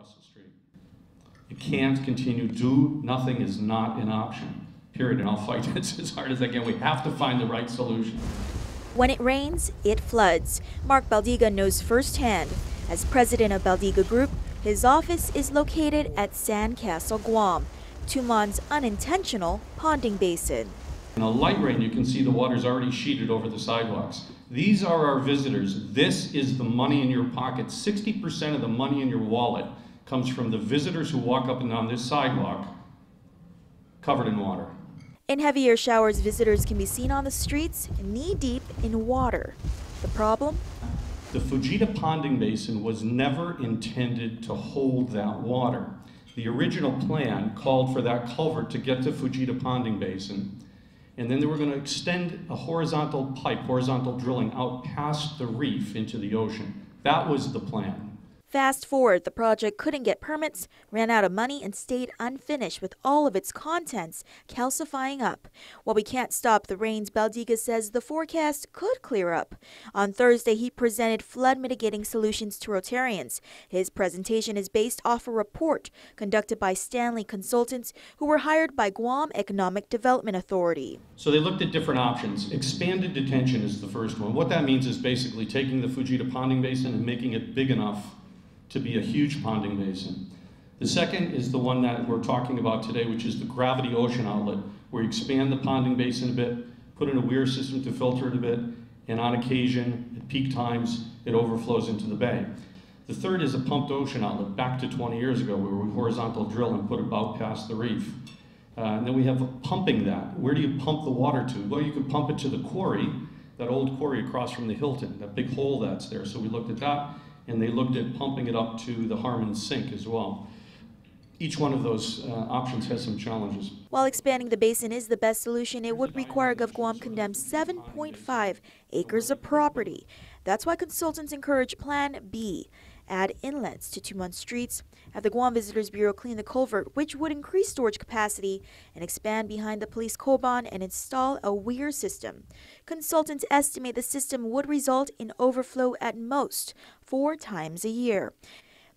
across the street. You can't continue. Do nothing is not an option, period, and I'll fight this as hard as I can. We have to find the right solution. When it rains, it floods. Mark Baldiga knows firsthand. As president of Baldiga Group, his office is located at Sandcastle, Guam, Tumon's unintentional ponding basin. In a light rain, you can see the water's already sheeted over the sidewalks. These are our visitors. This is the money in your pocket. 60% of the money in your wallet comes from the visitors who walk up and down this sidewalk covered in water. In heavier showers, visitors can be seen on the streets knee-deep in water. The problem? The Fujita Ponding Basin was never intended to hold that water. The original plan called for that culvert to get to Fujita Ponding Basin, and then they were going to extend a horizontal pipe, horizontal drilling out past the reef into the ocean. That was the plan. Fast forward, the project couldn't get permits, ran out of money, and stayed unfinished with all of its contents calcifying up. While we can't stop the rains, Baldiga says the forecast could clear up. On Thursday, he presented flood mitigating solutions to Rotarians. His presentation is based off a report conducted by Stanley Consultants, who were hired by Guam Economic Development Authority. So they looked at different options. Expanded detention is the first one. What that means is basically taking the Fujita Ponding Basin and making it big enough to be a huge ponding basin. The second is the one that we're talking about today, which is the gravity ocean outlet, where you expand the ponding basin a bit, put in a weir system to filter it a bit, and on occasion, at peak times, it overflows into the bay. The third is a pumped ocean outlet, back to 20 years ago, where we horizontal drill and put it out past the reef. And then we have pumping that. Where do you pump the water to? Well, you can pump it to the quarry, that old quarry across from the Hilton, that big hole that's there. So we looked at that, and they looked at pumping it up to the Harmon Sink as well. Each one of those options has some challenges. While expanding the basin is the best solution, it would require GovGuam condemn 7.5 acres of property. That's why consultants encourage Plan B. Add inlets to Tumon streets, have the Guam Visitors Bureau clean the culvert, which would increase storage capacity, and expand behind the police koban and install a weir system. Consultants estimate the system would result in overflow at most 4 times a year.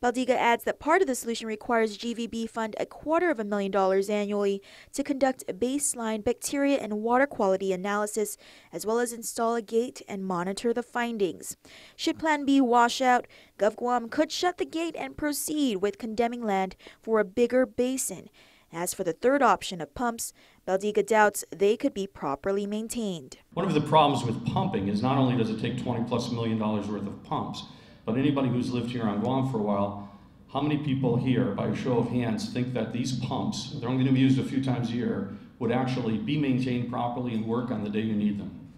Baldiga adds that part of the solution requires GVB fund $250,000 annually to conduct a baseline bacteria and water quality analysis, as well as install a gate and monitor the findings. Should Plan B wash out, GovGuam could shut the gate and proceed with condemning land for a bigger basin. As for the third option of pumps, Baldiga doubts they could be properly maintained. One of the problems with pumping is not only does it take $20+ million worth of pumps, but anybody who's lived here on Guam for a while, how many people here, by a show of hands, think that these pumps, they're only going to be used a few times a year, would actually be maintained properly and work on the day you need them?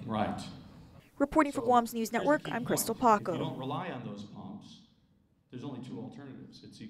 Right. Reporting for Guam's News Network, I'm Crystal Paco. If you don't rely on those pumps, there's only 2 alternatives. It's